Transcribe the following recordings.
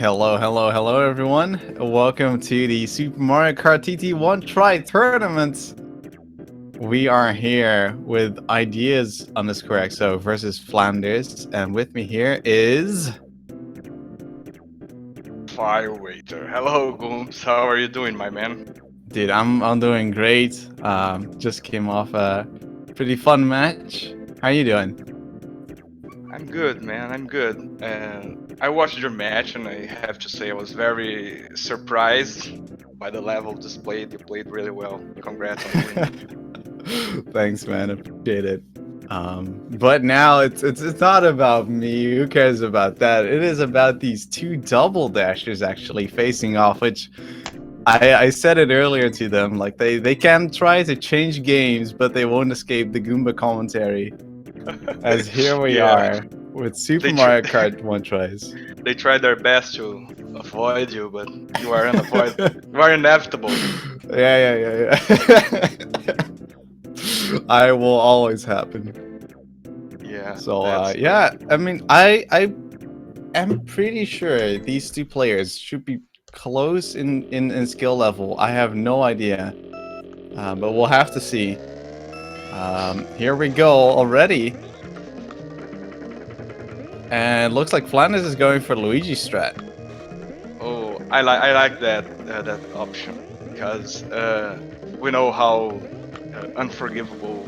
Hello, hello, hello, everyone. Welcome to the Super Mario Kart TT One Try Tournament. We are here with ideas underscore XO versus Flanders, and with me here is. Fire waiter. Hello, Gooms. How are you doing, my man? Dude, I'm doing great. Just came off a pretty fun match. How you doing? I'm good, man. I'm good. And I watched your match, and I have to say I was very surprised by the level displayed. You played really well. Congrats on the win. Thanks, man. Appreciate it. But now it's not about me. Who cares about that? It is about these two double dashers actually facing off, which I said it earlier to them. Like they can try to change games, but they won't escape the Goomba commentary. As here we Yeah, are with Super they tr- Mario Kart One tries. they tried their best to avoid you, but you are unavoidable. You are inevitable. Yeah. I will always happen. Yeah, So that's yeah, I mean, I am pretty sure these two players should be close in skill level. I have no idea, but we'll have to see. Here we go already, and looks like Flanders is going for Luigi strat. Oh, I like that option because we know how unforgivable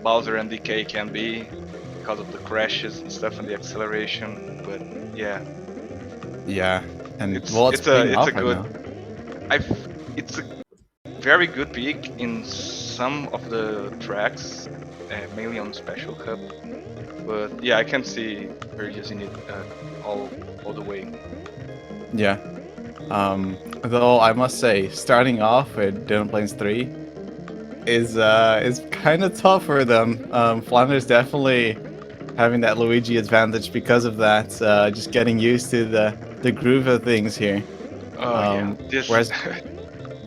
Bowser and DK can be because of the crashes and stuff and the acceleration. But yeah, Yeah, and it's well, it's it's a paying it's a off right good now. I it's a very good pick in some of the tracks, mainly on Special Cup. But yeah, I can see her using it all the way. Yeah. Though I must say, starting off with Dylan Plains 3 is kind of tough for them. Flanders definitely having that Luigi advantage because of that. Just getting used to the groove of things here. Oh yeah, this Whereas,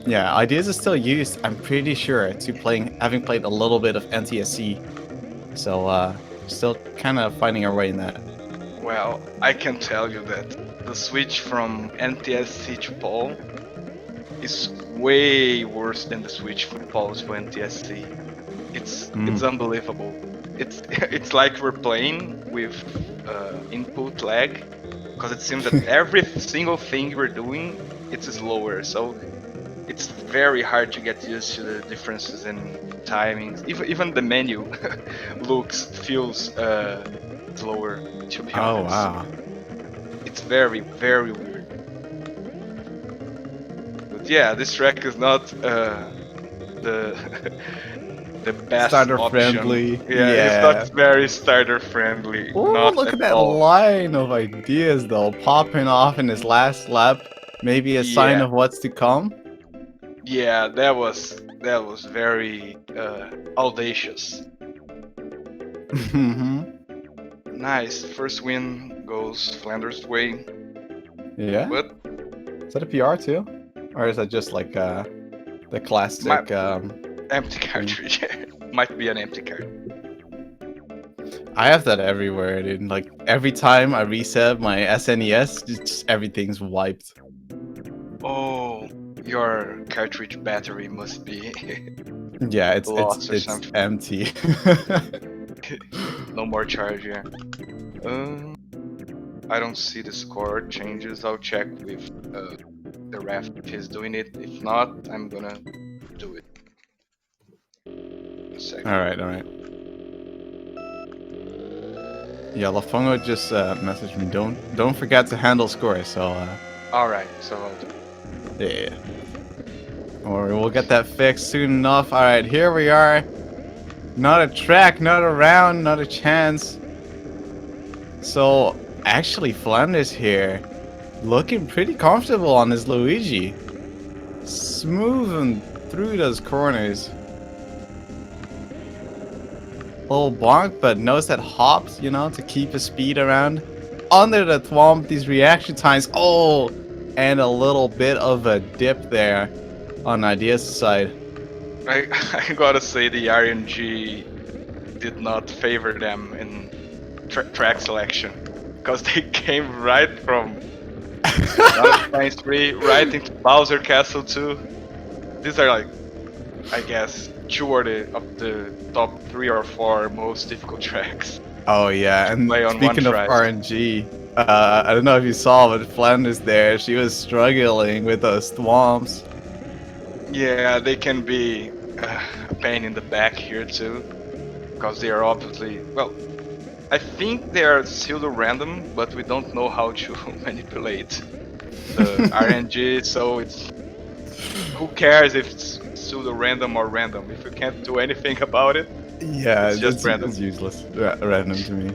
yeah, ideas are still used. I'm pretty sure to having played a little bit of NTSC, so still kind of finding our way in that. well, I can tell you that the switch from NTSC to Paul is way worse than the switch from Paul to NTSC. It's unbelievable. It's it's like we're playing with input lag because it seems that every single thing we're doing it's slower. So it's very hard to get used to the differences in timings. Even the menu feels slower. To be Oh honest, wow. it's very weird. But yeah, this track is not the the best Starter option. friendly. Yeah, it's not Yeah. very starter friendly, Oh, not look at at that all. line of ideas though, popping off in his last lap. Maybe a sign Yeah, of what's to come. yeah, that was very audacious. Hmm. Nice, first win goes Flanders' way, Yeah. but Is that a PR too, or is that just like the my classic empty thing? cartridge might be an empty card. I have that everywhere, dude. Like every time I reset my SNES, just everything's wiped. Oh, your cartridge battery must be Yeah, it's it's lost or it's something. empty. No more charge, yeah. Um, I don't see the score changes. I'll check with the ref if he's doing it. If not, I'm gonna do it. A second. All right. Yeah, Lafongo just messaged me. Don't forget to handle scores. So Alright, so I'll do it. yeah, or we'll get that fixed soon enough. All right, here we are. Not a track, not a round, not a chance. So actually, Flanders here, looking pretty comfortable on his Luigi, smoothing through those corners. Little bonk, but knows that hops, to keep his speed around. Under the thwomp, these reaction times. Oh, and a little bit of a dip there on Ideas' side. I gotta say the RNG did not favor them in track selection. because they came right from Donut Plains 3 right into Bowser Castle 2. These are like, I guess, two of the top 3 or 4 most difficult tracks Oh yeah, to and play on one speaking of try. RNG, I don't know if you saw, but Flanders there, she was struggling with those thwomps. Yeah, they can be a pain in the back here too, because they are obviously, well, I think they are pseudo random, but we don't know how to manipulate the RNG, so it's, who cares if it's pseudo random or random? If you can't do anything about it, Yeah, it's just random. it's useless, random to me.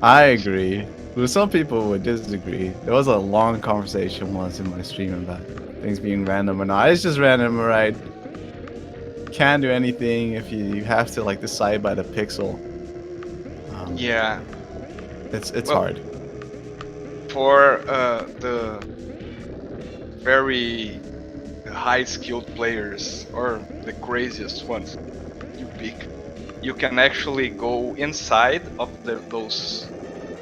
I agree. But some people would disagree. There was a long conversation once in my stream about things being random or not. It's just random, right? Can't do anything if you have to like decide by the pixel. Yeah, It's well, hard. for the very high skilled players or the craziest ones you pick, you can actually go inside of those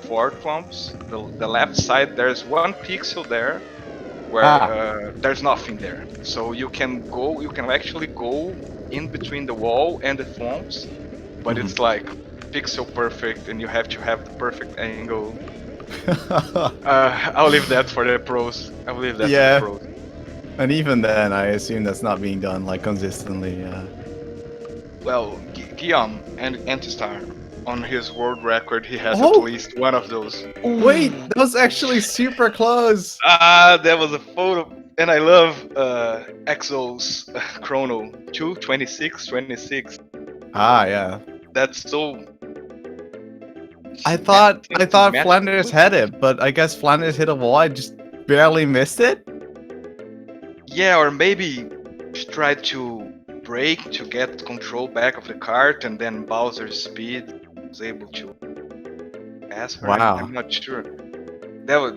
4 clumps. The left side, there's 1 pixel there where Ah, there's nothing there. So you can actually go in between the wall and the clumps, but it's like pixel perfect and you have to have the perfect angle. I'll leave that for the pros. I'll leave that to the yeah. pros. And even then, I assume that's not being done like consistently. Well, Guillaume and Antistar, on his world record, he has at Oh, least one of those. wait, that was actually super close. Ah, that was a photo. And I love Exo's chrono 2:26:26. Ah, yeah. That's so I thought Flanders mathematically had perfect. it, but I guess Flanders hit a wall. I just barely missed it. Yeah, or maybe she tried to brake to get control back of the cart, and then Bowser's speed was able to pass her. I'm Wow. not sure. That was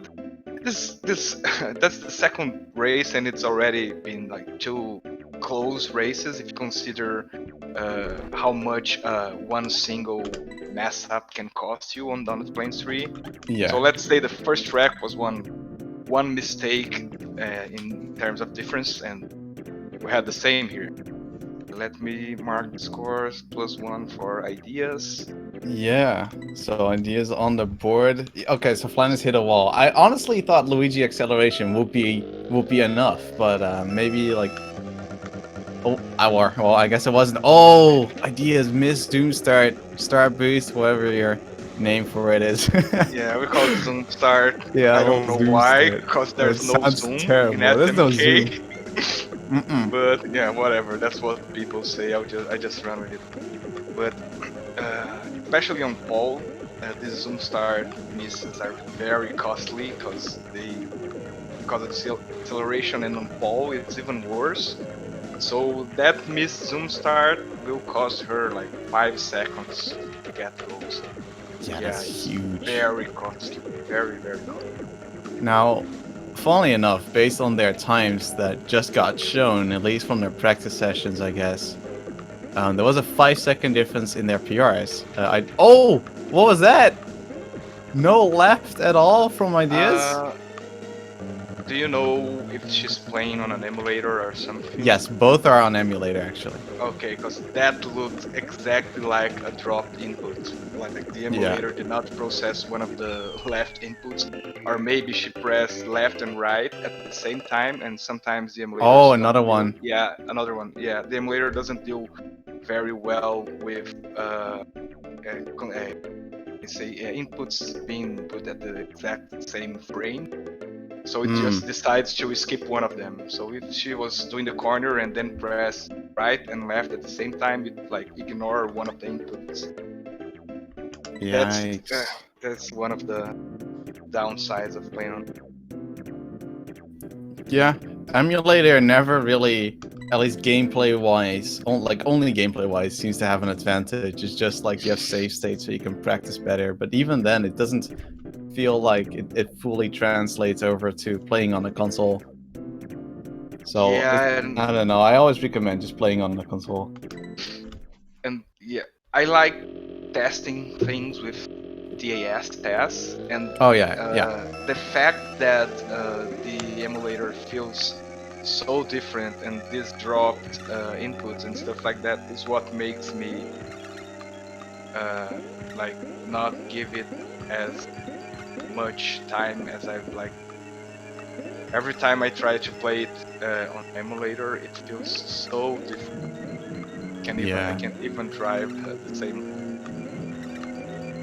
this that's the second race, and it's already been like 2 close races if you consider how much one single mess up can cost you on Donut Plains 3. Yeah. So let's say the first track was one mistake in terms of difference, and we had the same here. Let me mark the scores. +1 for ideas. Yeah. So ideas on the board. Okay, so Flanders hit a wall. I honestly thought Luigi acceleration would be enough, but maybe like well, I guess it wasn't. Oh, ideas miss zoom start boost, whatever your name for it is. Yeah, we call it zoom start. Yeah, I well, don't know zoom why, start. because It there's no sounds zoom in terrible. There's no zoom. SMK. Mm-mm. But yeah, whatever. That's what people say. I just run with it. But especially on pole, these zoom start misses are very costly because of acceleration, and on pole it's even worse. So that missed zoom start will cost her like 5 seconds to get those. Yeah, Yeah, that's it's huge. very costly. Very, very costly. Now, funnily enough, based on their times that just got shown, at least from their practice sessions, I guess, there was a 5-second difference in their PRs. Oh, what was that? No left at all from ideas? Uh, do you know if she's playing on an emulator or something? Yes, both are on emulator actually. Okay, because that looked exactly like a dropped input. Like the Yeah. emulator did not process one of the left inputs, or maybe she pressed left and right at the same time, and sometimes the emulator Oh, does not another deal. one. Yeah, another one. Yeah, the emulator doesn't deal very well with inputs being put at the exact same frame. So it Hmm. just decides to skip one of them. So if she was doing the corner and then press right and left at the same time, it like ignore one of the inputs. That's Yikes. that's one of the downsides of playing on. Yeah, emulator never really, at least gameplay wise, only gameplay wise, seems to have an advantage. It's just like you have save states so you can practice better. But even then, it doesn't feel like it fully translates over to playing on a console. So Yeah, and I don't know. I always recommend just playing on the console. yeah, I like testing things with TAS tests, and Oh yeah. the fact that the emulator feels so different and this dropped inputs and stuff like that is what makes me like not give it as much time as I'd like. Every time I try to play it on emulator, it feels so different. I Yeah. can't even drive the same.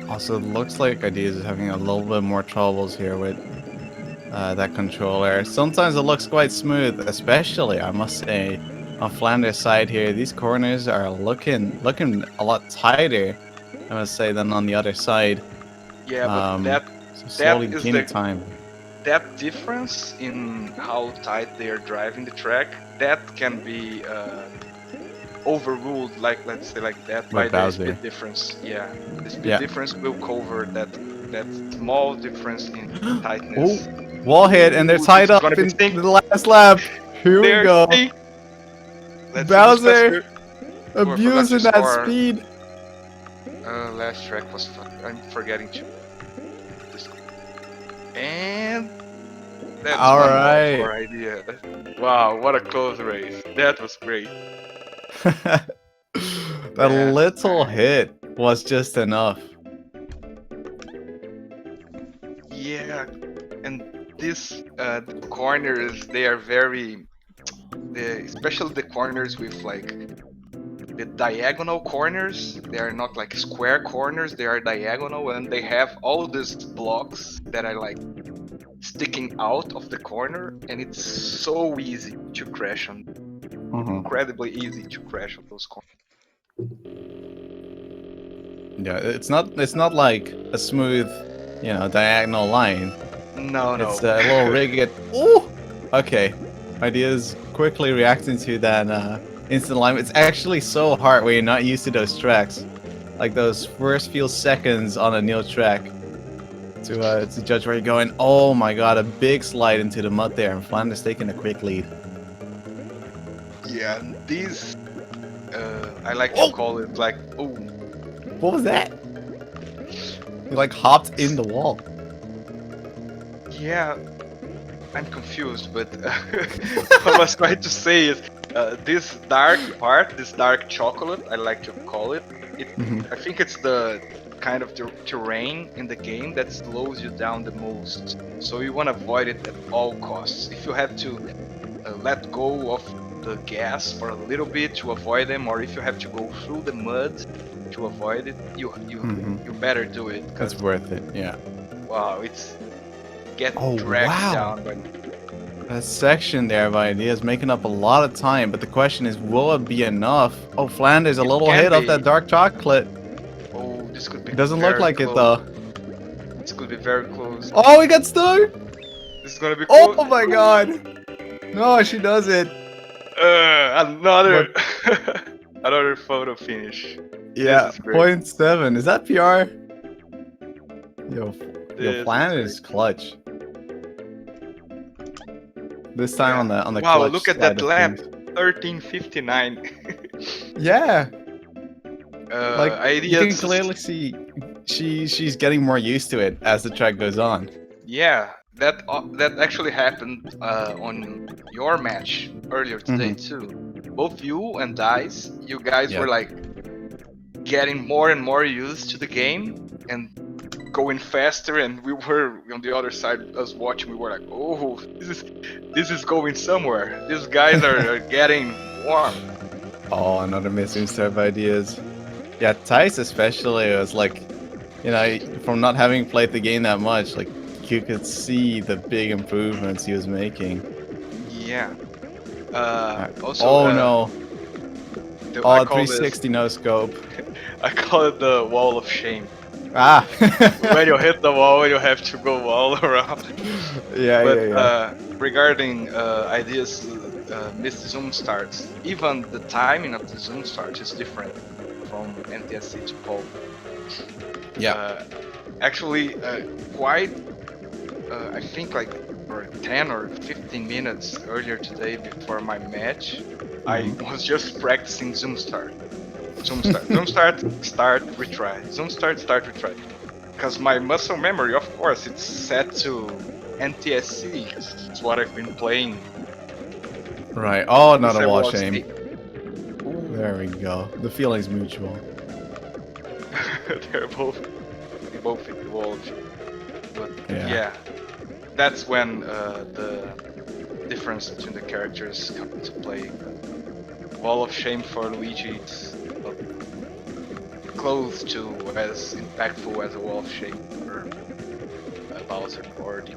Also, it looks like Ideas is having a little bit more troubles here with that controller. Sometimes it looks quite smooth, especially I must say on Flanders' side here. These corners are looking a lot tighter, I must say, than on the other side. Yeah, but So that slowly is gaining time. that difference in how tight they are driving the track, that can be overruled, like let's say like that, by With the Bowser. speed difference. Yeah, the speed Yeah. difference will cover that small difference in Oh, tightness. wall hit, and they're Ooh, this tied is up gonna be in stink. the last lap. Here we They're go. stink. Let's see who's Bowser faster. Oh, I forgot to abusing that score. speed. Last track was fun. I'm forgetting to. And that's All one more right. for idea. Wow, what a close race. That was great. That That's little hit was just enough. yeah, and this the corners, they are very especially the corners with like the diagonal corners. They are not like square corners, they are diagonal, and they have all these blocks that are like sticking out of the corner, and it's so easy to crash on. Incredibly easy to crash on those corners. Yeah, it's not like a smooth, diagonal line. No, It's no. a little rigged. Ooh! Okay. Ideas quickly reacting to that instant alignment. It's actually so hard when you're not used to those tracks. Like those first few seconds on a new track. To judge where you're going. Oh my god, a big slide into the mud there, and Flanders taking a quick lead. Yeah, these I like to Oh! call it like, oh, What was that? He like hopped in the wall. yeah, I'm confused, but what I was trying to say is this dark part, this dark chocolate, I like to call it. I think it's the kind of terrain in the game that slows you down the most. So you want to avoid it at all costs. If you have to let go of the gas for a little bit to avoid them, or if you have to go through the mud to avoid it, you better do it. It's worth it, yeah. Wow, it's getting Oh, dragged wow. down by. That section there by Ideas making up a lot of time, but the question is, will it be enough? Oh, Flanders, a It little can hit off be. that dark chocolate. Oh, this could be It doesn't look very like it, close. though. This could be very close. Oh, he got stuck! This is gonna be close. Oh my god! No, she does it. Another But another photo finish. This yeah, is great. 0.7. Is that PR? Yo, This Flanders is is clutch. This time on the wow, clutch look at side that of lap. things. 13:59. Yeah, like you can Ideas. clearly see she's getting more used to it as the track goes on. Yeah, that actually happened on your match earlier today too. Both you and Dice, you guys Yeah. were like getting more and more used to the game and going faster, and we were on the other side, us watching. We were like, oh, this is going somewhere. These guys are getting warm. Oh, another missing serve ideas. Yeah, Tice especially was like, from not having played the game that much, like you could see the big improvements he was making. Yeah. Also, Oh no. I Oh, call this 360 no scope. I call it the wall of shame. Ah. When you hit the wall, you have to go all around. Yeah. Regarding ideas, missed zoom starts, even the timing of the zoom starts is different from NTSC to pole. Yeah. Actually, quite, I think like for 10 or 15 minutes earlier today before my match, I was just practicing zoom start. Zoom start, zoom start, start, retry. Zoom start, retry. because my muscle memory, of course, it's set to NTSC. It's what I've been playing. Right. Oh, Since not a I wall was shame. 8. Ooh. There we go. The feeling's mutual. They're both evolved. But Yeah. yeah, that's when the difference between the characters come into play. Wall of Shame for Luigi is close to as impactful as a Wall of Shame for Bowser or the.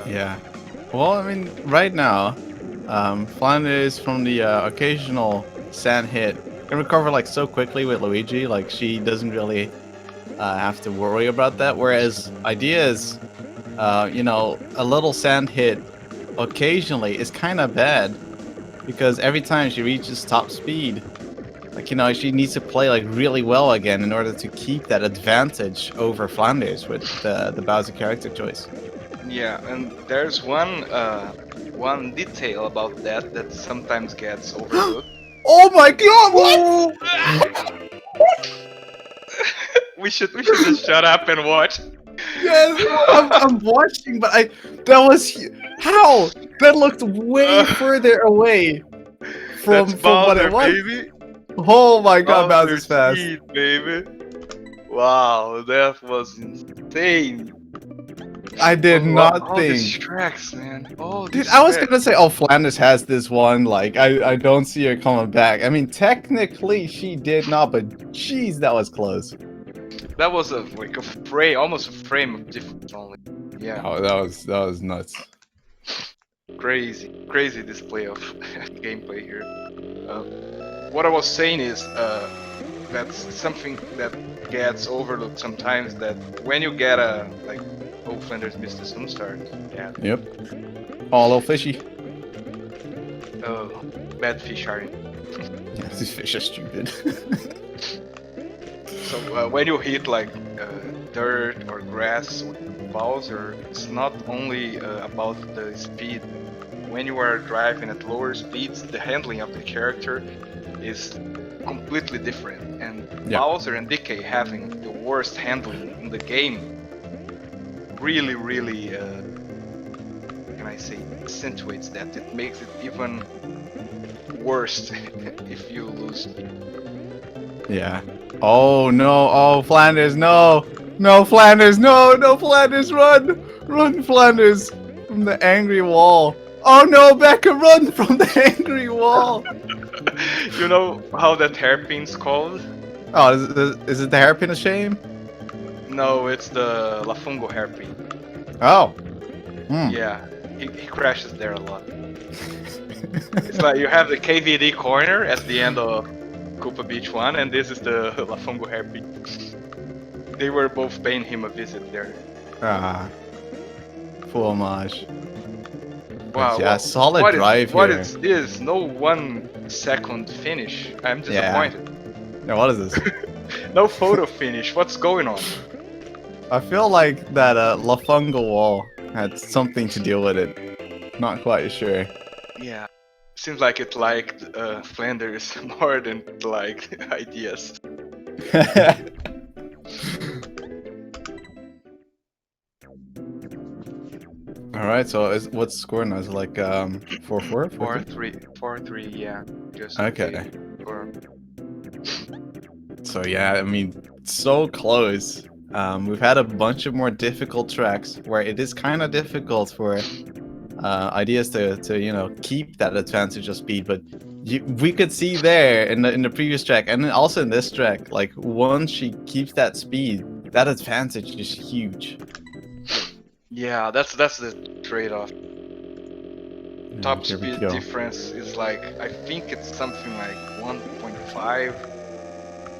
Yeah. Well, I mean, right now, Flanders from the occasional sand hit can recover like so quickly with Luigi. Like she doesn't really have to worry about that. Whereas Ideas, you know, a little sand hit occasionally is kind of bad because every time she reaches top speed, like you know, she needs to play like really well again in order to keep that advantage over Flanders with the Bowser character choice. Yeah, and there's one detail about that sometimes gets overlooked. Oh my god, what? we should just shut up and watch. Yes, I'm watching, but that was how that looked way further away That's from what Bowser, it was. baby. Oh my god, Bowser Bowser's fast. speed, baby. Wow, that was insane. I did not all these think. tracks, man. All Dude, these I was tracks. gonna say, oh, Flanders has this one. Like, I don't see her coming back. I mean, technically she did not, but jeez, that was close. That was like a frame, almost a frame of difference only. Yeah. Oh, that was nuts. Crazy display of gameplay here. What I was saying is, that's something that gets overlooked sometimes. That when you get a like, oh, Flanders missed the zoom start. Yeah. Yep. Oh, a little fishy. Oh, bad fish are. Yeah, these fish are stupid. So when you hit like dirt or grass or Bowser, it's not only about the speed. When you are driving at lower speeds, the handling of the character is completely different. And Yeah. Bowser and DK having the worst handling in the game really, can I say, accentuates that. It makes it even worse if you lose. Yeah. Oh no! Oh, Flanders, no! No, Flanders, no! No, Flanders, run! Run, Flanders! From the angry wall. Oh no, Becca, run from the angry wall! You know how that hairpin's called? Oh, is it the hairpin of shame? No, it's the Lafungo hairpin. Oh. Hmm. Yeah, he crashes there a lot. It's like you have the KVD corner at the end of Koopa Beach 1, and this is the Lafungo hairpin. They were both paying him a visit there. Ah. Full homage. Wow, Yeah, solid drive what here. is this? No 1 second finish. I'm disappointed. Yeah, what is this? No photo finish. What's going on? I feel like that Lafunga wall had something to deal with it. Not quite sure. Yeah, seems like it liked Flanders more than it liked Ideas. Alright, so what's the score now? Is it like 4-4? 4-3, yeah. Just Okay. Or... So yeah, I mean, so close. We've had a bunch of more difficult tracks where it is kind of difficult for Ideas to you know keep that advantage of speed, but we could see there in the previous track and then also in this track, like once she keeps that speed, that advantage is huge. Yeah, that's the trade-off. Top Here we speed go. difference is like, I think it's something like 1.5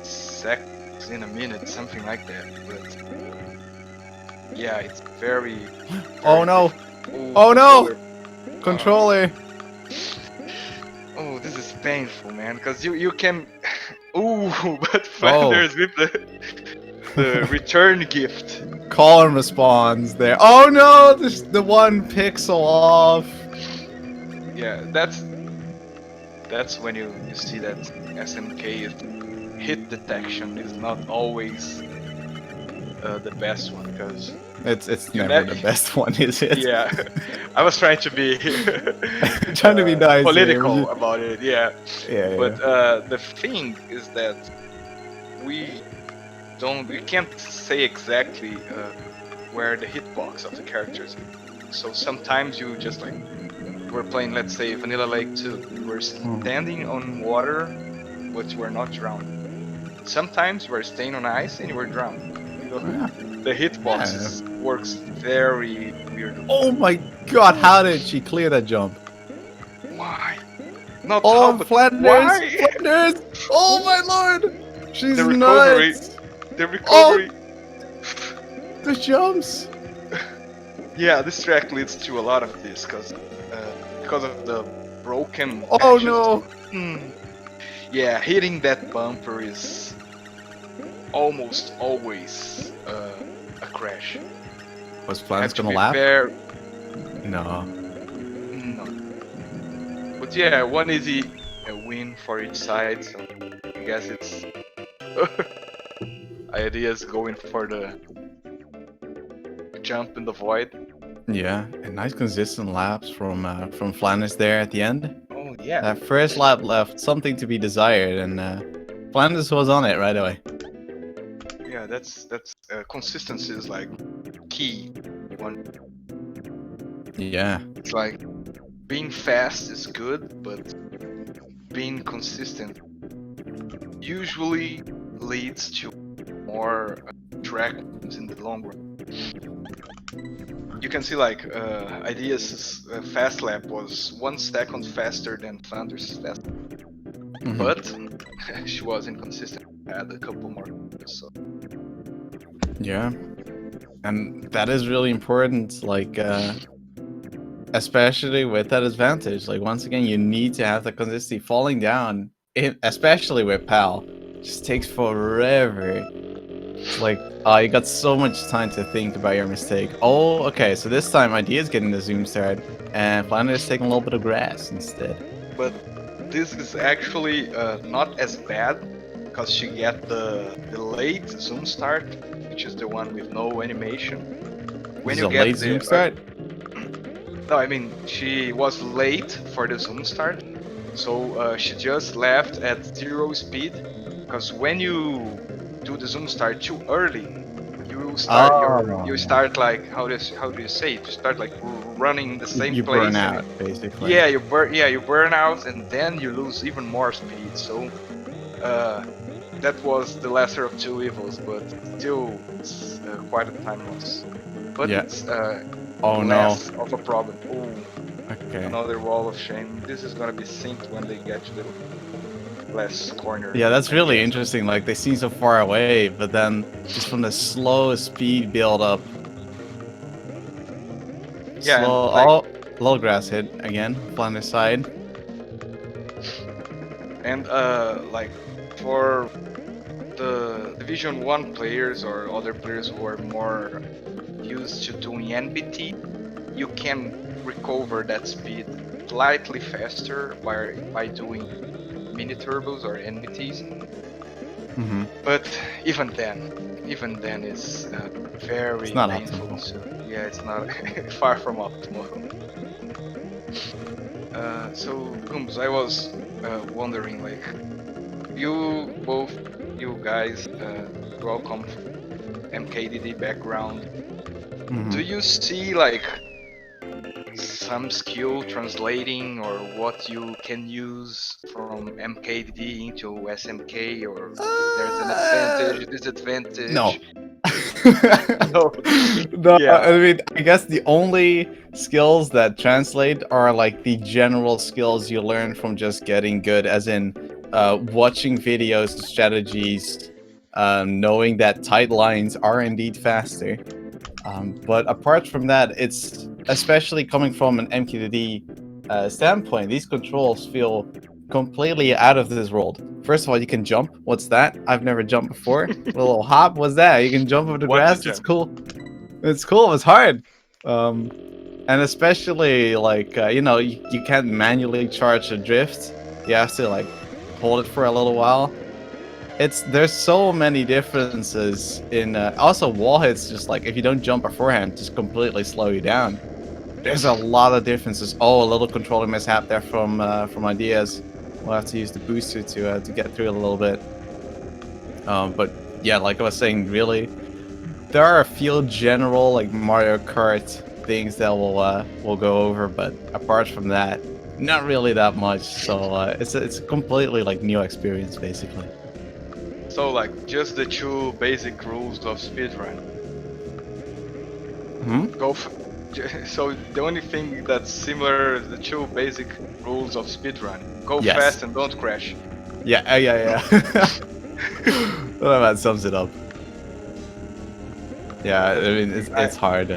seconds in a minute, something like that. But yeah, it's very. Oh no! Ooh, Oh no! Controller! Oh, this is painful, man, because you can. Ooh, but Flanders with the return gift. Call and responds there. Oh no! There's the 1 pixel off. Yeah, that's when you see that SMK is hit detection is not always the best one, because It's you never ne- the best one, is it? yeah, I was trying to be Trying to be nice here, but political about it, yeah. yeah, But yeah. the thing is that we we can't say exactly where the hitbox of the characters is. So sometimes you just like, we're playing, let's say, Vanilla Lake 2. You were standing on water, but you were not drowned. Sometimes you are staying on ice and you were drowned. You know, Yeah. the hitbox Yeah. works very weird. Oh my god, how did she clear that jump? Why? Not how, Oh, but Flanders! why? Flanders! Oh my lord! The She's recovery, nuts! the Oh, recovery. the jumps! Yeah, this track leads to a lot of this, because of the broken Oh patches. no! Hmm. Yeah, hitting that bumper is almost always a crash. Was You Flanders have to gonna be laugh? very No. no. But yeah, one easy win for each side. So I guess it's ideas going for the jump in the void. Yeah, and nice consistent laps from Flanders there at the end. Oh yeah, That first lap left something to be desired, and Flanders was on it right away. yeah. That's consistency is like key. One, Yeah. it's like being fast is good, but being consistent usually leads to more track wins in the long run. You can see like Ideas' fast lap was 1 second faster than Flanders' fast, but she was inconsistent. Had a couple more, so Yeah. And that is really important, like, especially with that advantage. Like, once again, you need to have the consistency. Falling down, especially with PAL, just takes forever. It's like, you got so much time to think about your mistake. Oh, okay, so this time Idea's getting the zoom start, and Flanders taking a little bit of grass instead. but this is actually not as bad, because she get the late zoom start, which is the one with no animation. When This is you a get late zoom start? no, I mean, she was late for the zoom start, so she just left at 0 speed, because when you do the zoom start too early, you start like, how do you say it? You start like running the same You burn place, and out, basically. yeah, you burn out, and then you lose even more speed. So that was the lesser of two evils, but still, it's quite a time loss. But Yeah. it's Oh no. less of a problem. Oh, Okay. another wall of shame. This is gonna be synced when they get to the last corner. Yeah, that's I really guess. interesting. Like, they seem so far away, but then just from the slow speed build up. Yeah, Slow. and like, Oh, low grass hit again. Flanders side. and like for the Division 1 players or other players who are more used to doing NBT, you can recover that speed slightly faster by doing mini turbos or NBTs. But even then it's very It's not painful. optimal. So yeah, it's not far from optimal. So Goombs, I was wondering, like, you guys, you all come from MKDD background. Do you see like some skill translating, or what you can use from MKDD into SMK, or if there's an advantage, disadvantage? No. No. No, Yeah. I mean, I guess the only skills that translate are like the general skills you learn from just getting good, as in watching videos and strategies, knowing that tight lines are indeed faster. But apart from that, it's especially coming from an MQTD standpoint, these controls feel completely out of this world. First of all, you can jump. What's that? I've never jumped before. A little hop. What's that? You can jump over the What's a grass. It's jump? cool. It's cool. It's hard. And especially like you can't manually charge a drift. You have to like hold it for a little while. there's so many differences in also wall hits. Just like if you don't jump beforehand, just completely slow you down. There's a lot of differences. Oh, a little controller mishap there from Ideas. We'll have to use the booster to get through a little bit. But yeah, like I was saying, really, there are a few general like Mario Kart things that we'll go over, but apart from that, not really that much. So it's a completely like new experience basically. So like just the two basic rules of speedrun. Hmm? So the only thing that's similar is the two basic rules of speedrun. Go Yes. fast and don't crash. Yeah, yeah. Well, that sums it up. Yeah, I mean it's hard.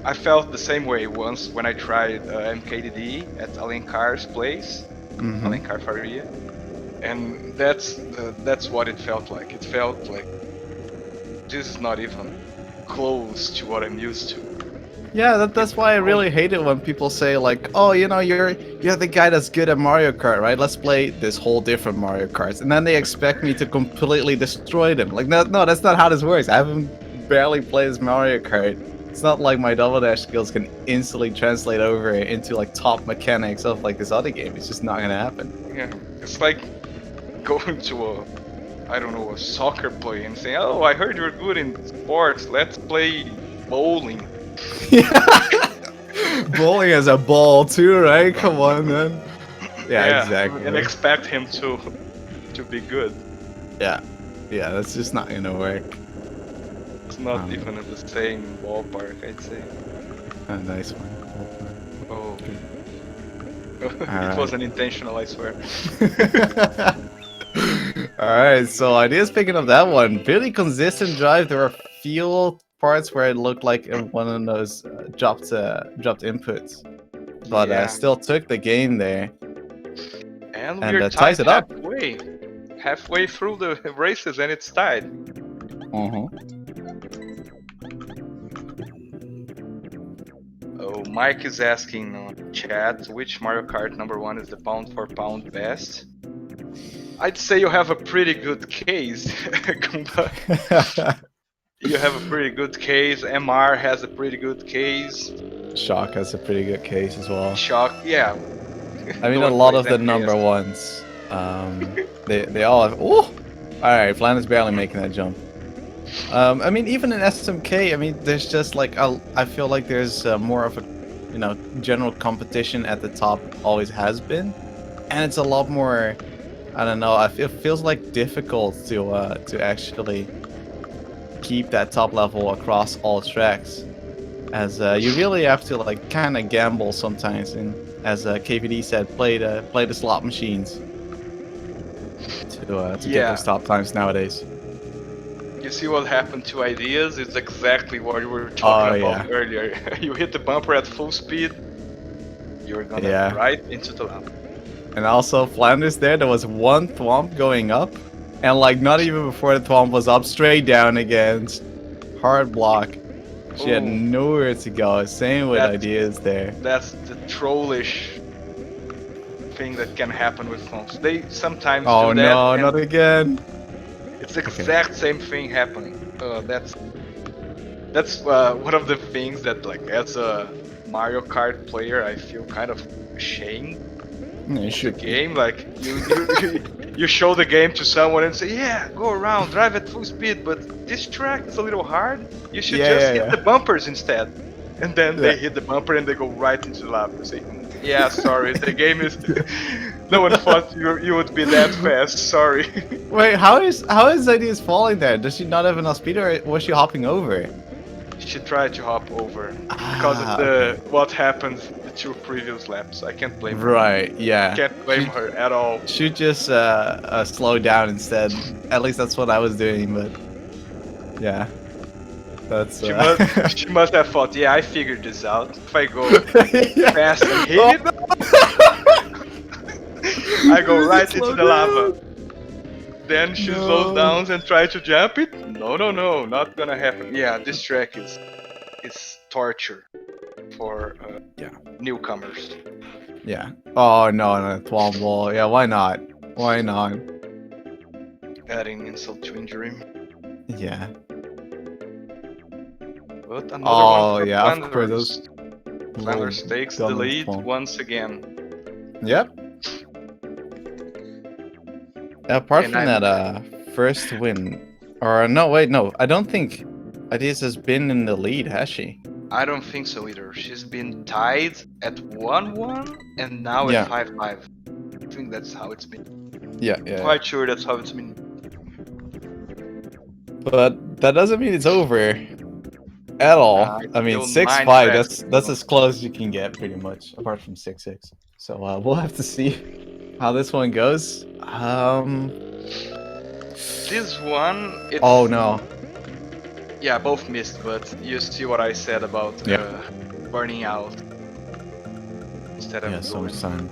I felt the same way once when I tried MKDD at Alencar's place, Alencar Faria, and that's what it felt like. It felt like this is not even close to what I'm used to. Yeah, that's why I really hate it when people say like, oh, you know, you're the guy that's good at Mario Kart, right? Let's play this whole different Mario Karts, and then they expect me to completely destroy them. Like, no, that's not how this works. I haven't barely played this Mario Kart. It's not like my double dash skills can instantly translate over into like top mechanics of like this other game. It's just not gonna happen. Yeah, it's like going to I don't know, a soccer player and saying, "Oh, I heard you're good in sports. Let's play bowling." Bowling as a ball too, right? Come on, man. Yeah, exactly. And expect him to be good. Yeah, that's just not gonna work. It's not even in the same ballpark, I'd say. A nice one. Oh. It wasn't intentional, I swear. Alright, so Idea's picking up that one. Really consistent drive. There were a few parts where it looked like one of those dropped inputs. But still took the game there. And we're ties it up. Halfway through the races and it's tied. Oh, Mike is asking on chat which Mario Kart #1 is the pound for pound best. I'd say you have a pretty good case. You have a pretty good case. MR has a pretty good case. Shock has a pretty good case as well. Shock, yeah. I mean, a lot of the number ones, they all have. Oh, all right. Flanders barely making that jump. I mean, even in SMK, I mean, there's just like I feel like there's more of a, you know, general competition at the top. Always has been, and it's a lot more. I don't know. It feels like difficult to actually keep that top level across all tracks, as you really have to like kind of gamble sometimes, and as KVD said, play the slot machines to get those top times nowadays. You see what happened to Ideas? It's exactly what you were talking about earlier. You hit the bumper at full speed, you're gonna right into the lava. And also Flanders there was one thwomp going up, and like not even before the thwomp was up, straight down again. Hard block. She had nowhere to go. Same with Ideas there. That's the trollish thing that can happen with thwomps. They sometimes do that. Oh no, not again. It's the exact same thing happening. That's one of the things that, like, as a Mario Kart player, I feel kind of ashamed. You should game, like you show the game to someone and say, "Yeah, go around, drive at full speed, but this track is a little hard. You should just hit the bumpers instead." And then they hit the bumper and they go right into the lava. Say, "Yeah, sorry, the game is." No one thought you would be that fast. Sorry. Wait, how is Ideas falling there? Does she not have enough speed, or was she hopping over? She tried to hop over because of what happened the 2 previous laps. I can't blame her. Right, yeah. Can't blame her at all. She just slow down instead. At least that's what I was doing, but yeah. That's she must have thought, yeah, I figured this out. If I go fast and hit it, I go right into the lava. Then she slows down and tries to jump it. No, not gonna happen. Yeah, this track is torture for newcomers. Yeah. Oh no, Thwomp wall. Yeah, why not? Why not? adding insult to injury. Yeah. But another one Oh for yeah, of course those Flanders. little Flanders takes the donuts lead spawn. once again. Yep. Apart And from that first win, or no, wait, no, I don't think Ideas has been in the lead, has she? I don't think so either. She's been tied at 1-1 and now at Yeah. 5-5. I think that's how it's been. Yeah. Quite sure that's how it's been. But that doesn't mean it's over at all. It's I mean, still 9 6-5. tracks. That's as close as you can get, pretty much, apart from 6-6. So we'll have to see how this one goes. This one, it's... Oh no. Yeah, both missed, but you see what I said about Yeah. burning out instead of Yeah, so going. much time.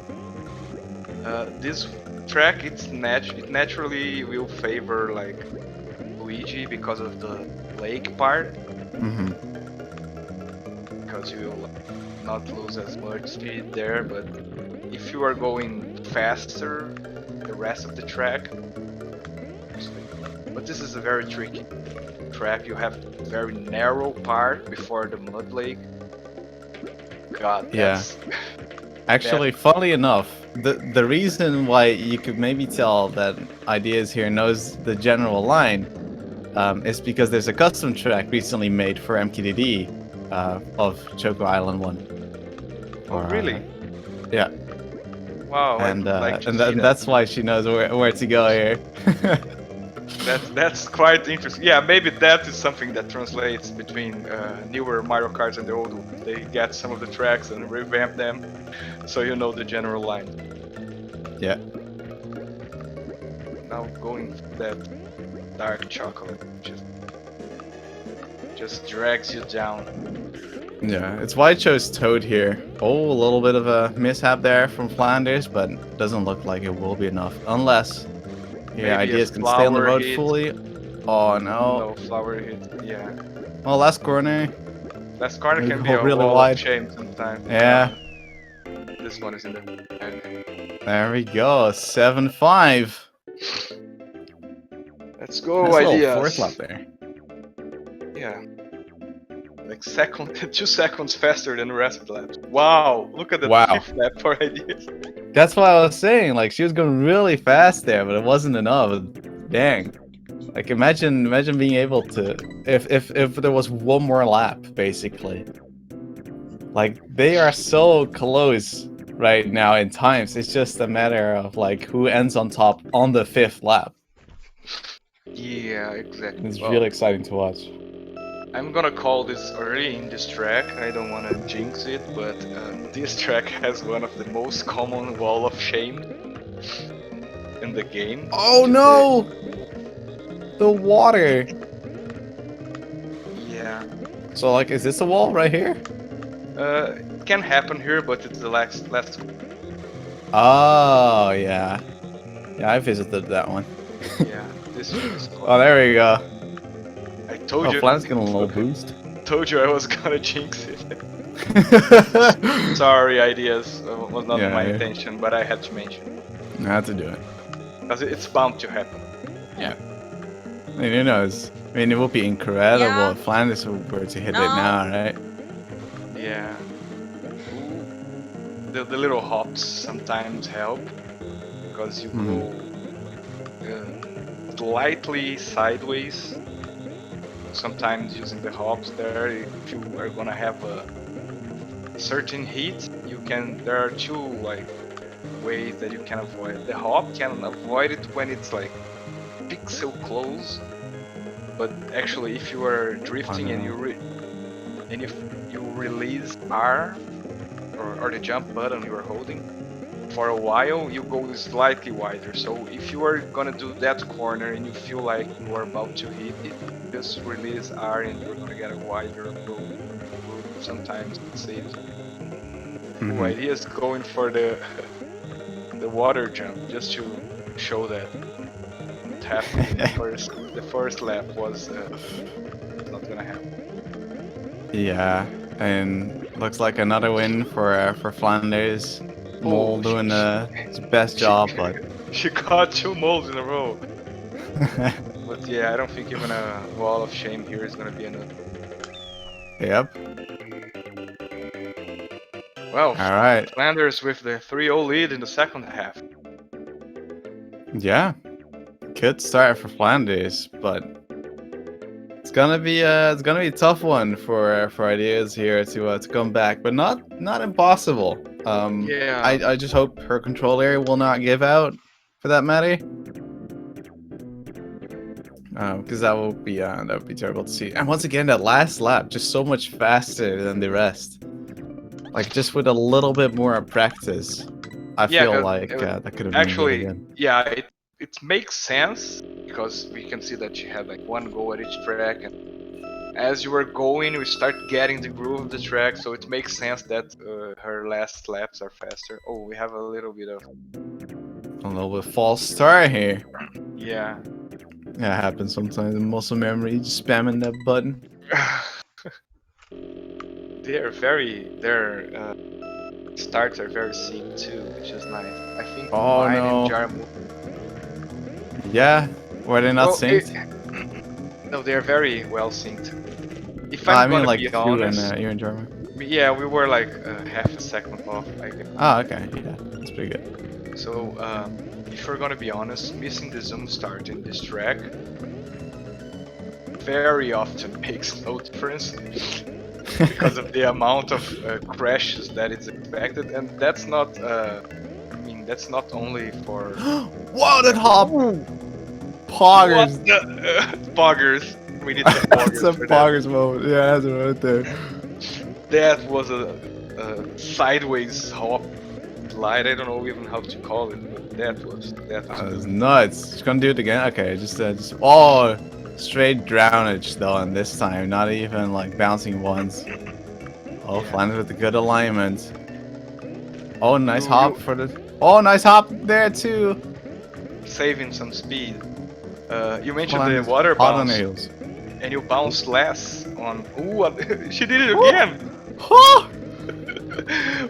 This track, it naturally will favor like Luigi because of the lake part, Mm-hmm. because you will not lose as much speed there. But if you are going faster, the rest of the track. But this is a very tricky track. You have a very narrow part before the mud lake. God, Yeah. that's... Actually, funnily enough, the reason why you could maybe tell that Ideas here knows the general line is because there's a custom track recently made for MKDD of Choco Island 1. Oh, really? Yeah. Wow, And I'd like to and, see and that. that's why she knows where to go here. That's quite interesting. Yeah, maybe that is something that translates between newer Mario Karts and the old ones. They get some of the tracks and revamp them, so you know the general line. Yeah. Now going for that dark chocolate, just drags you down. Yeah, it's why I chose Toad here. Oh, a little bit of a mishap there from Flanders, but it doesn't look like it will be enough. Unless, yeah, Maybe a Ideas can stay on the flower road hit. fully. Oh, no. No, flower hit, yeah. Well, last corner. Last corner We can be go a really wall wide. of shame sometimes. Yeah. This one is in the... Okay. There we go. 7-5. Let's go, Nice little Ideas. fourth lap there. Yeah. Like 2 seconds faster than the rest of the laps. Wow, look at the Wow. 5th lap for Ideas. That's what I was saying. Like, she was going really fast there, but it wasn't enough. Dang. Like, imagine being able to... If there was one more lap, basically. Like, they are so close right now in times. It's just a matter of, like, who ends on top on the 5th lap. Yeah, exactly. It's Well, really exciting to watch. I'm gonna call this early in this track. I don't wanna jinx it, but this track has one of the most common wall of shame in the game. Oh no! The water! Yeah. So, like, is this a wall right here? It can happen here, but it's the last. Oh, yeah. Yeah, I visited that one. Yeah, this is. Oh, there we go. I told Oh, you. Flan's getting a little boost. Told you I was gonna jinx it. Sorry, Ideas. Was not Yeah, my yeah. intention, but I had to mention I had to do it. because it's bound to happen. Yeah. I mean, who knows? I mean, it would be incredible Yeah. if Flanders were to hit it No. now, right? Yeah. The little hops sometimes help because you go slightly sideways. Sometimes using the hops there, if you are gonna have a certain heat, you can. There are 2 like ways that you can avoid. The hop can avoid it when it's like pixel close, but actually, if you are drifting and if you release R or the jump button you are holding for a while, you go slightly wider. So if you are gonna do that corner and you feel like you are about to hit it, just release R and you're gonna get a wider road. Sometimes it saves. Ideas going for the water jump just to show that it happened. The first lap was not gonna happen. Yeah, and looks like another win for Flanders. Mole doing his best job, but She got 2 moles in a row. But yeah, I don't think even a wall of shame here is gonna be enough. Yep. Well, All right. Flanders with the 3-0 lead in the second half. Yeah. Good start for Flanders, but it's gonna be a tough one for ideas here to come back, but not impossible. Yeah, I just hope her control area will not give out for that matter. Because that would be terrible to see. And once again, that last lap just so much faster than the rest. Like just with a little bit more practice, I yeah, feel because like that could have been really actually, good. yeah, it makes sense because we can see that she had like one go at each track, and as you were going, we start getting the groove of the track, so it makes sense that her last laps are faster. Oh, we have a little bit of A little bit false start here. yeah. Yeah, it happens sometimes in muscle memory, just spamming that button. Their starts are very synced too, which is nice. I think Oh mine and no. Jarmo. Yeah, were they not Well, synced? no, they're very well synced. If I I'm mean gonna like be you and honest, you and German. yeah, we were like half a second off, I guess. Oh, okay, yeah, that's pretty good. So, if we're gonna be honest, missing the zoom start in this track very often makes no difference because of the amount of crashes that is expected, and that's not. I mean, that's not only for. Whoa, that hop! What Poggers! the poggers? We need some That's a poggers for that. poggers moment. Yeah, that's right there. That was a sideways hop slide. I don't know even how to call it, but that was That was nuts. She's gonna do it again? Okay, just straight drownage though, and this time, not even like bouncing once. Oh, yeah. Flanders with the good alignment. Oh, nice You hop for the. Oh, nice hop there too. saving some speed. You mentioned the Flanders water hot on the bounce, heels. and you bounced less on. Ooh, she did it Woo! again. Oh!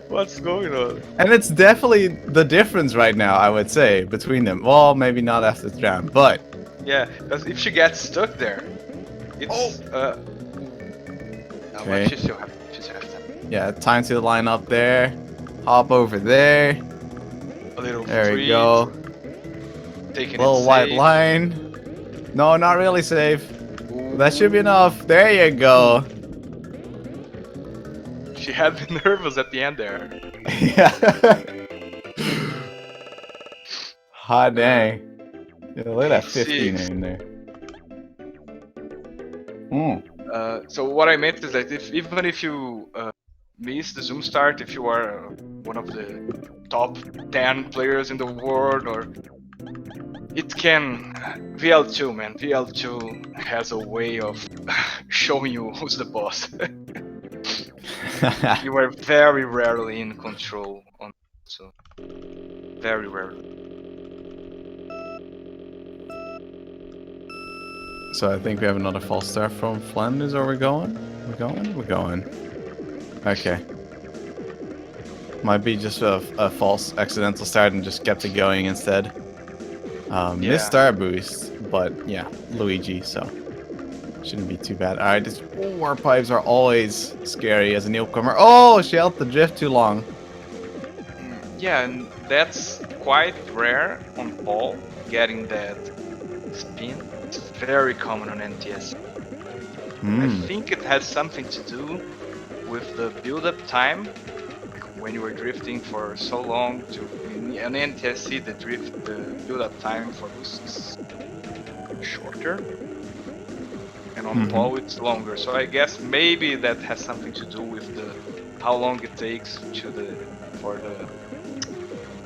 What's going on? And it's definitely the difference right now, I would say, between them. Well, maybe not after the round, but Yeah, because if she gets stuck there, it's no, but okay. she still has time. Yeah, time to line up there. Hop over there. A little There we treat, go. taking it Little white safe. line. No, not really safe. That should be Ooh. enough. There you go. She had been nervous at the end there. Yeah. Hot dang. Yeah, look at that P6. 15 in there. Mm. So what I meant is that even if you miss the zoom start, if you are one of the top 10 players in the world, or it can VL2, man. VL2 has a way of showing you who's the boss. You are very rarely in control on, so very rarely. So I think we have another false start from Flanders. Are we going? We're going? We're going. Okay. Might be just a false accidental start and just kept it going instead. Missed start boost, but yeah, Luigi, so shouldn't be too bad. Alright, these warp pipes are always scary as a newcomer. Oh, she held the drift too long. Yeah, and that's quite rare on Paul, getting that spin. It's very common on NTS. I think it has something to do with the build-up time. When you were drifting for so long to an NTSC, the build-up time for boost is shorter, and on Paul it's longer. So I guess maybe that has something to do with the how long it takes for the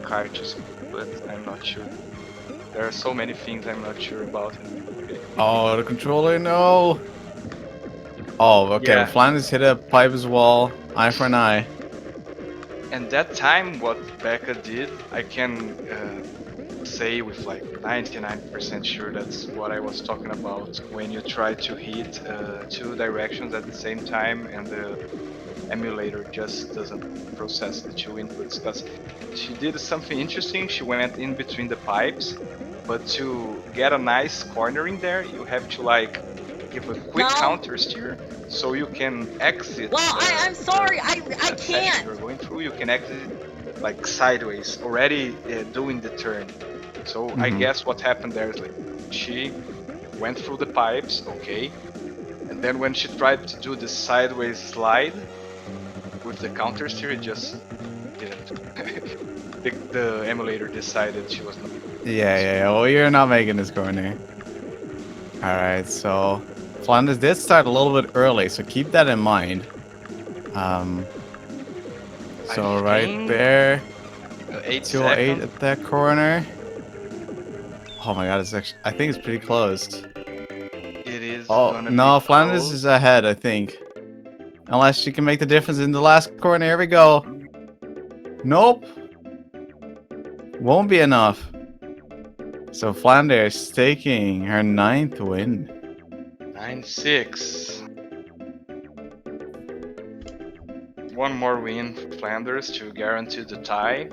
Kart to speed, but I'm not sure. There are so many things I'm not sure about. Oh, the controller, no! Oh, okay, Yeah. Flanders hit a pipe as well. Eye for an eye. And that time, what Becca did, I can say with like 99% sure that's what I was talking about when you try to hit two directions at the same time and the emulator just doesn't process the two inputs. Because she did something interesting. She went in between the pipes but to get a nice cornering there, you have to like give a quick No. counter steer so you can exit. Well, I'm sorry, I that section can't. you're going through. You can exit like sideways, already doing the turn. So I guess what happened there is like she went through the pipes, okay, and then when she tried to do the sideways slide with the counter steer, it just didn't. the emulator decided she was not. Yeah. Well, you're not making this corner. All right, so Flanders did start a little bit early, so keep that in mind. So I right think there, 8 208 seconds. at that corner. Oh my god, it's actually, I think it's pretty close. It is Oh, gonna be no, Flanders close. is ahead, I think. Unless she can make the difference in the last corner. Here we go. Nope. Won't be enough. So Flanders taking her 9th win. 9-6. One more win for Flanders to guarantee the tie,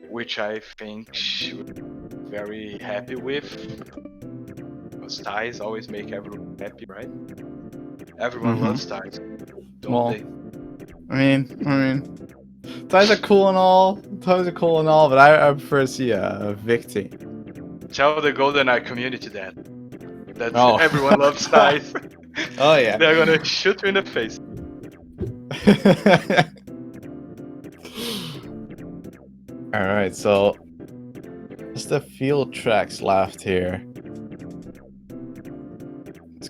which I think she would be very happy with. Because ties always make everyone happy, right? Everyone loves ties, don't Well, they? I mean, ties are cool and all. Ties are cool and all, but I prefer to see a victory. Tell the GoldenEye community that. Oh. Everyone loves ties. Oh yeah. They're gonna shoot you in the face. All right, so just the field tracks left here. It's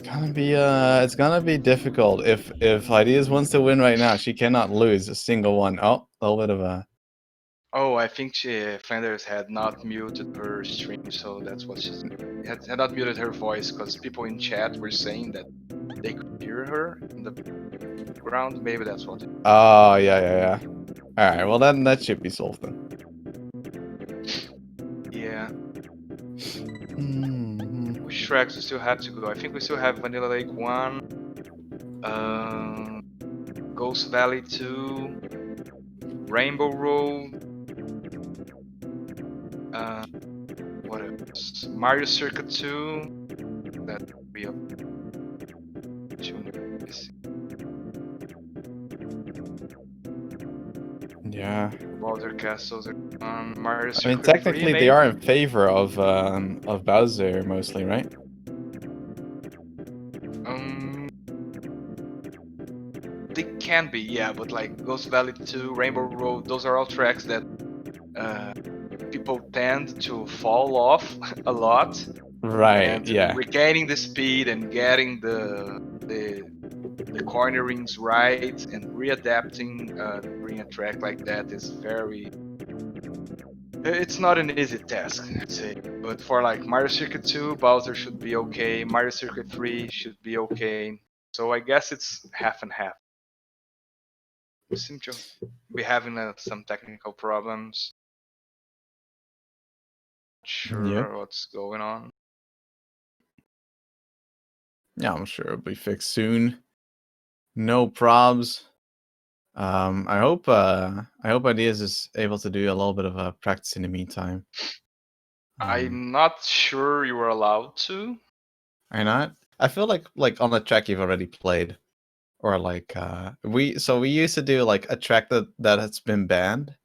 gonna be difficult if Ideas wants to win right now. She cannot lose a single one. Oh, a little bit of a. Oh, I think Flanders had not muted her stream, so that's what she had not muted her voice because people in chat were saying that they could hear her in the background. Maybe that's what. Oh yeah. All right, well then that should be solved then. Yeah. Mhm. Which tracks we still have to go? I think we still have Vanilla Lake 1, Ghost Valley 2, Rainbow Road, what else? Mario Circuit 2. That would be up to Yeah. Bowser Castles are on Mario I Circuit mean, 3, technically they maybe? are in favor of Bowser mostly, right? They can be, yeah, but like Ghost Valley 2, Rainbow Road, those are all tracks that people tend to fall off a lot. Right. And Yeah. regaining the speed and getting the cornerings right and readapting during a track like that is very. It's not an easy task, I'd say. But for like Mario Circuit 2, Bowser should be okay. Mario Circuit 3 should be okay. So I guess it's half and half. We seem to be having some technical problems. Not sure what's going on. Yeah, I'm sure it'll be fixed soon. No probs. I hope Ideas is able to do a little bit of practice in the meantime. I'm not sure you were allowed to. Are you not? I feel like on the track you've already played, or like we used to do like a track that has been banned.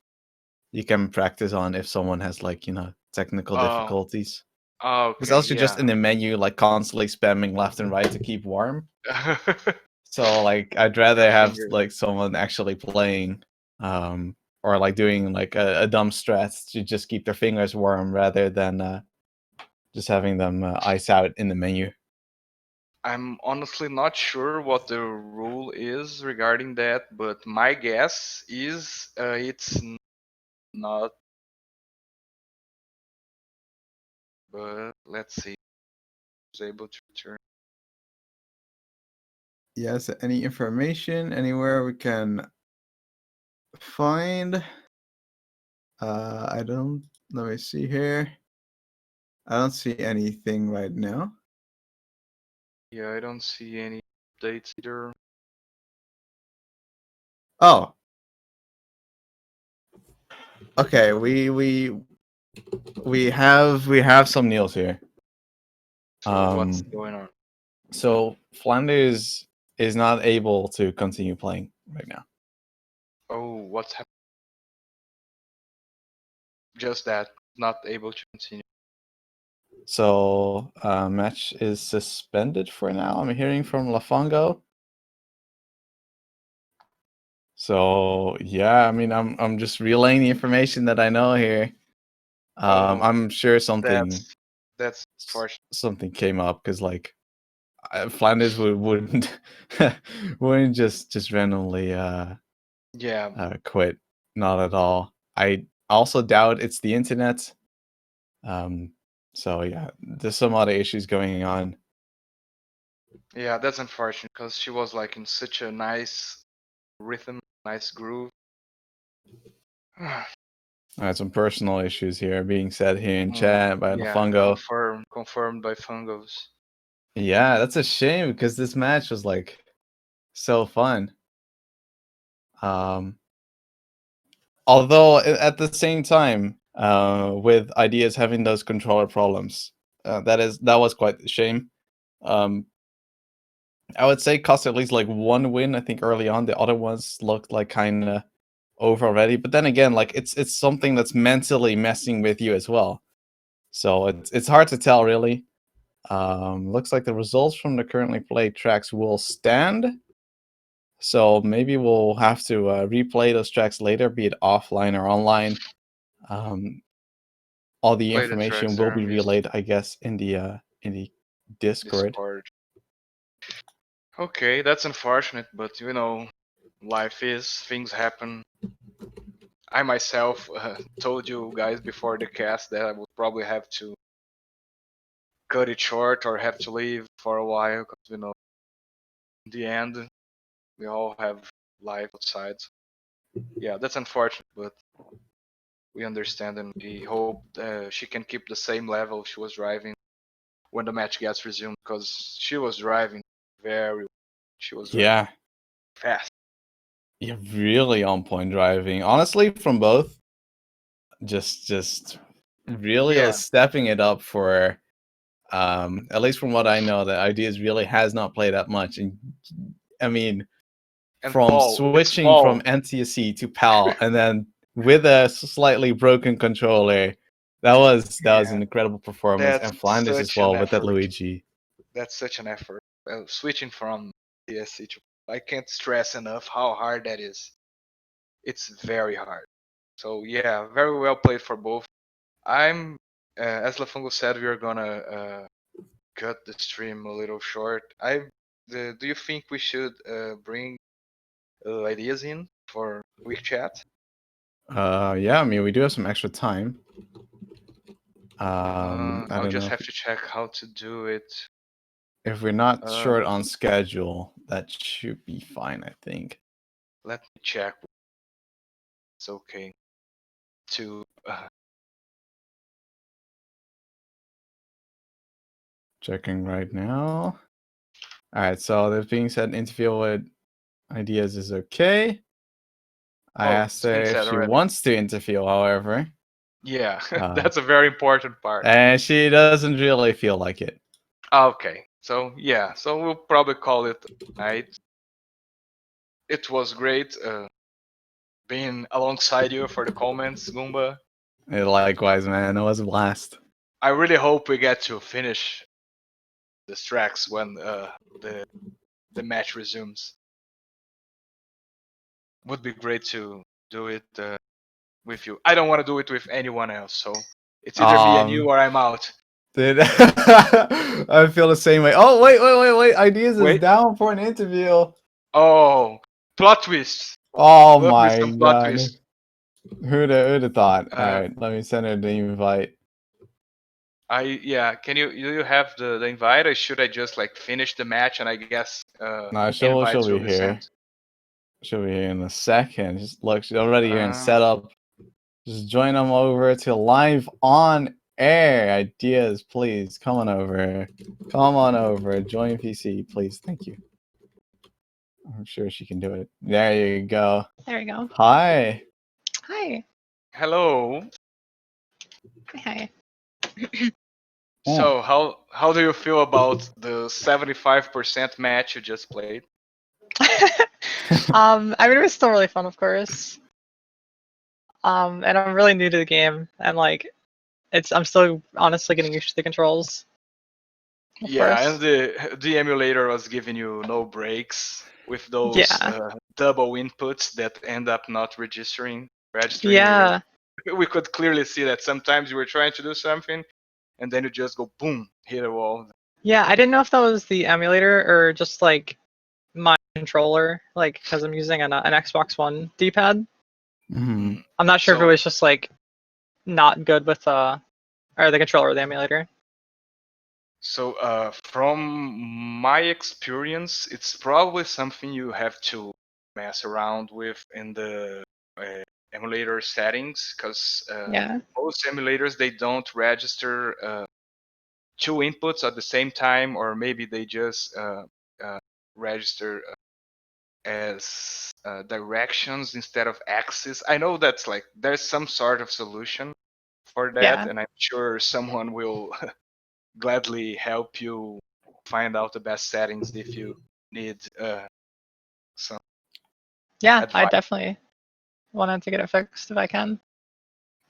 You can practice on if someone has like technical difficulties. Because Okay, else you're just in yeah. the menu like constantly spamming left and right to keep warm. So like I'd rather have Finger. like someone actually playing, or like doing like a dumb strat to just keep their fingers warm rather than just having them ice out in the menu. I'm honestly not sure what the rule is regarding that, but my guess is it's not. But let's see. Is able to return. Yes, any information anywhere we can find? I don't. Let me see here. I don't see anything right now. Yeah, I don't see any updates either. Oh. Okay, we We have some news here. So what's going on? So Flanders is not able to continue playing right now. Oh, what's happening? Just that, not able to continue. So match is suspended for now. I'm hearing from Lafongo. So yeah, I mean, I'm just relaying the information that I know here. Oh, I'm sure something that's fortunate. something came up because like Flanders wouldn't wouldn't just randomly Yeah, quit. Not at all. I also doubt it's the internet. Um, so yeah, there's some other issues going on. yeah, that's unfortunate because she was like in such a nice rhythm, nice groove. Some personal issues here being said here in chat by Yeah, Lafongo. confirmed by Fungos. Yeah, that's a shame because this match was like so fun. Um, although at the same time, with ideas having those controller problems, that was quite a shame. Um, I would say cost at least like one win. I think early on, the other ones looked like kind of over already. But then again, like it's something that's mentally messing with you as well. So it's hard to tell really. Looks like the results from the currently played tracks will stand. So maybe we'll have to replay those tracks later, be it offline or online. Um, all the Play the information tracks will there be on this relayed, I guess, in the Discord. Discord. Okay, that's unfortunate, but you know, life is, things happen. I myself told you guys before the cast that I would probably have to cut it short or have to leave for a while because you know, in the end, we all have life outside. Yeah, that's unfortunate, but we understand and we hope she can keep the same level she was driving when the match gets resumed because she was driving very, she was driving Yeah, fast. yeah, really on point driving. Honestly, from both, just really Yeah, stepping it up for at least from what I know, the ideas really has not played that much. And I mean, and from Paul, it's switching from Paul. NTSC to PAL, and then with a slightly broken controller, that was Yeah, an incredible performance. that's And Flanders as such an well with that effort. Luigi. That's such an effort. Switching from DSC to, I can't stress enough how hard that is. It's very hard. So yeah, very well played for both. I'm, as Lafungo said, we are gonna cut the stream a little short. Do you think we should bring ideas in for quick chat? Yeah, I mean we do have some extra time. I I'll don't just know have to check how to do it. if we're not Uh, short on schedule, that should be fine, I think. Let me check. It's okay to. Checking right now. All right, so that being said, interview with ideas is okay. I Oh, asked it's her been if said she already. wants to interview, however, Yeah, uh, that's a very important part. and she doesn't really feel like it. Okay, so yeah, so we'll probably call it night. It was great being alongside you for the comments, Goomba. Likewise, man, it was a blast. I really hope we get to finish the tracks when the match resumes. Would be great to do it with you. I don't want to do it with anyone else, so it's either me and you Um, or I'm out. dude, I feel the same way. Oh, wait! Ideas is Wait. down for an interview. Oh, plot twist. Oh Love me my some plot god, twist. who'da thought? All Uh, right, let me send her the invite. yeah. Can you do you have the invite, or should I just like finish the match and I guess No, she'll invites will be be here. sent? She'll be here in a second. Just look, she's already here in Uh, setup. Just join them over to live on air. Ideas, please. Come on over. Come on over. Join PC, please. Thank you. I'm sure she can do it. There you go. There we go. Hi. Hi. Hello. Hey. So how do you feel about the 75% match you just played? I mean, it was still really fun, of course. And I'm really new to the game, and like, I'm still honestly getting used to the controls. Of Yeah, course. and the emulator was giving you no breaks with those Yeah. double inputs that end up not registering. Yeah. We could clearly see that sometimes you were trying to do something, and then you just go boom, hit a wall. Yeah, I didn't know if that was the emulator or just like my controller, like because I'm using an Xbox One D-pad. Mhm. I'm not sure if it So was just like not good with or the controller or the emulator. So, from my experience, it's probably something you have to mess around with in the uh, emulator settings, because Yeah. most emulators they don't register two inputs at the same time, or maybe they just register as directions instead of axis. I know that's like there's some sort of solution for that, Yeah. and I'm sure someone will gladly help you find out the best settings if you need some Yeah, I advice. definitely wanted to get it fixed if I can.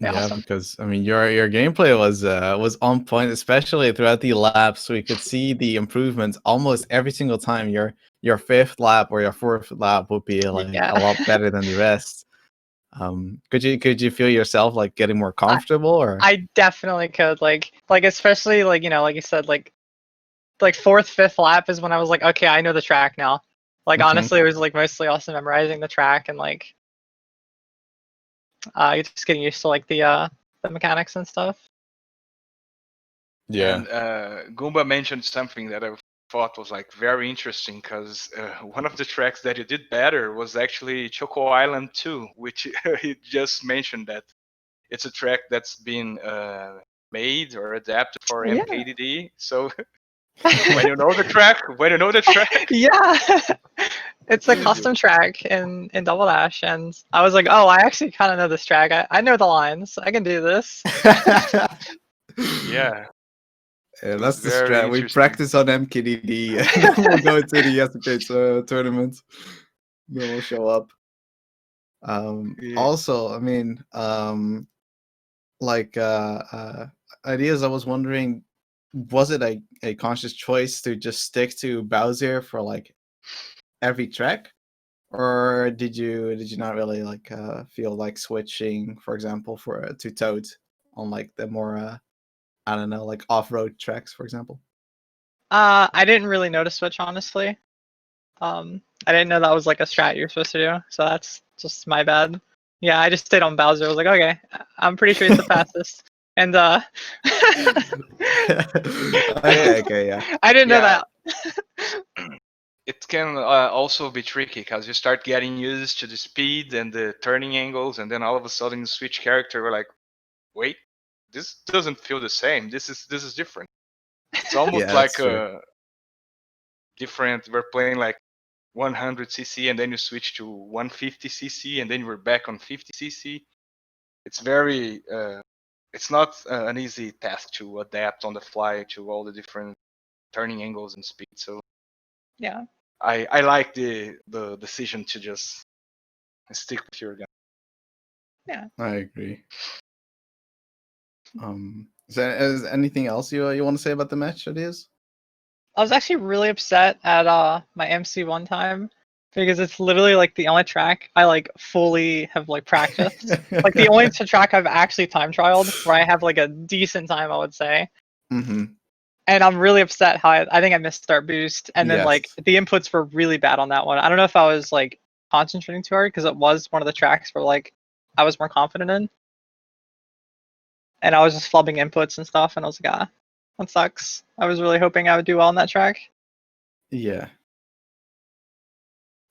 Yeah, Yeah, awesome. because I mean your gameplay was on point, especially throughout the laps. We could see the improvements almost every single time. Your fifth lap or your fourth lap would be like Yeah. a lot better than the rest. Could you feel yourself like getting more comfortable or? I definitely could like especially like like you said like fourth, fifth lap is when I was like, okay, I know the track now. Like Mhm. honestly, it was like mostly also memorizing the track and like just getting used to like the mechanics and stuff. Yeah. And Goomba mentioned something that I thought was like very interesting because one of the tracks that you did better was actually Choco Island 2, which he just mentioned that it's a track that's been made or adapted for Yeah. MKDD. So when you know the track, Yeah. It's a custom track in Double Dash, and I was like, oh, I actually kind of know this track. I know the lines. I can do this. yeah, Yeah, it was that's the very strat. We interesting. practice on MKDD, and then we'll go to the SK tournament. Then we'll show up. Yeah. Also, I mean, like ideas. I was wondering, was it a conscious choice to just stick to Bowser for like every track, or did you not really like feel like switching, for example, to Toad on like the more I don't know, like off-road tracks, for example? I didn't really notice Switch, honestly. I didn't know that was like a strat you're supposed to do, so that's just my bad. Yeah, I just stayed on Bowser. I was like, okay, I'm pretty sure he's the fastest. And Okay, yeah. I didn't know Yeah, that. it can also be tricky because you start getting used to the speed and the turning angles, and then all of a sudden you switch character. We're like, wait, this doesn't feel the same. This is different. It's almost Yeah, like that's true. a different. We're playing like 100cc, and then you switch to 150cc, and then we're back on 50cc. It's very. It's not an easy task to adapt on the fly to all the different turning angles and speed. So Yeah. I like the decision to just stick with your gun. Yeah. I agree. Is anything else you want to say about the match, ideas? I was actually really upset at my MC one time because it's literally like the only track I like fully have like practiced. Like the only track I've actually time trialed where I have like a decent time, I would say. Mm-hmm. And I'm really upset how I think I missed start boost, and then like Yes. the inputs were really bad on that one. I don't know if I was like concentrating too hard because it was one of the tracks where like I was more confident in, and I was just flubbing inputs and stuff, and I was like, ah, that sucks. I was really hoping I would do well on that track. Yeah.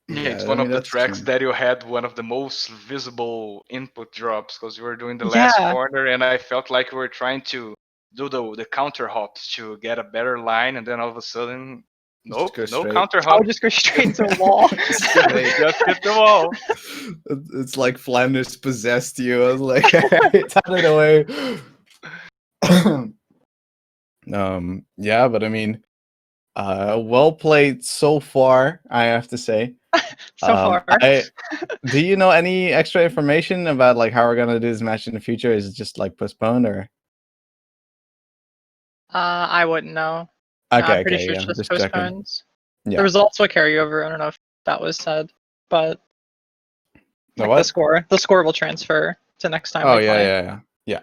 Yeah, it's Yeah. I one mean, of the that's tracks true. that you had one of the most visible input drops because you were doing the last Yeah. corner, and I felt like you were trying to do the counter hops to get a better line, and then all of a sudden, Just nope, go no straight. counter I would hop, just go straight into a wall. Straight. just hit the wall. It's like Flanders possessed you. I was like, turn it away. Yeah, but I mean, well played so far, I have to say. So far. Do you know any extra information about like how we're gonna do this match in the future? Is it just like postponed or? I wouldn't know. I'm Okay, pretty okay, sure yeah, it's just just checking. postponed. Yeah. The results will carry over. I don't know if that was said, but The like what? the score will transfer to next time Oh we yeah, play. yeah.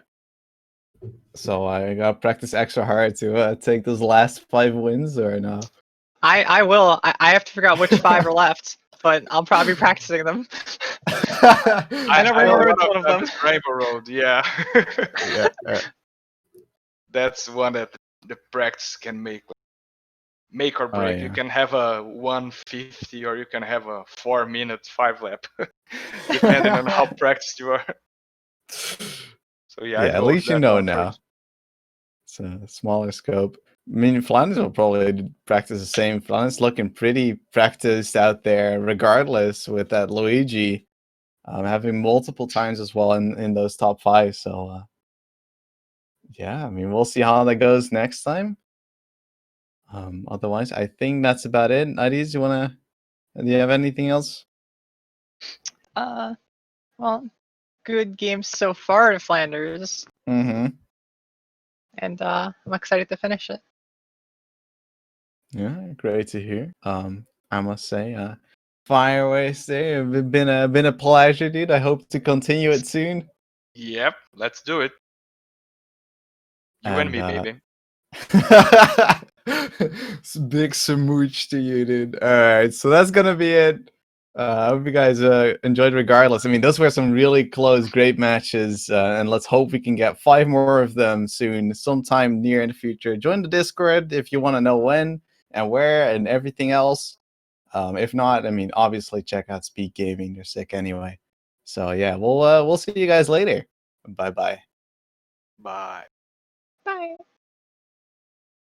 So I gotta practice extra hard to take those last 5 wins, or no? I will. I have to figure out which 5 are left, but I'll probably be practicing them. I never I know remember one which one of of them them. is Rainbow Road. Yeah. Yeah. That's one that the practice can make or Oh break. You yeah. can have a 150 or you can have a 4-minute 5 lap, depending on how practiced you are. So yeah, I Yeah, at go with least you that know one now. first. It's a smaller scope. I mean, Flanders will probably practice the same. Flanders looking pretty practiced out there, regardless, with that Luigi having multiple times as well in those top 5. So yeah, I mean, we'll see how that goes next time. Otherwise, I think that's about it. Ideas, do you have anything else? Well, good game so far in Flanders, Mm-hmm. and I'm excited to finish it. Yeah, great to hear. I must say, fire away, stay. It's been a pleasure, dude. I hope to continue it soon. Yep, let's do it. You and And me, baby. big smooch to you, dude. All right, so that's gonna be it. I hope you guys enjoyed regardless. I mean, those were some really close, great matches, and let's hope we can get 5 more of them soon, sometime near in the future. Join the Discord if you want to know when and where and everything else. If not, I mean, obviously check out SpeedGaming. They're sick anyway. So yeah, we'll see you guys later. Bye bye. Bye. Bye.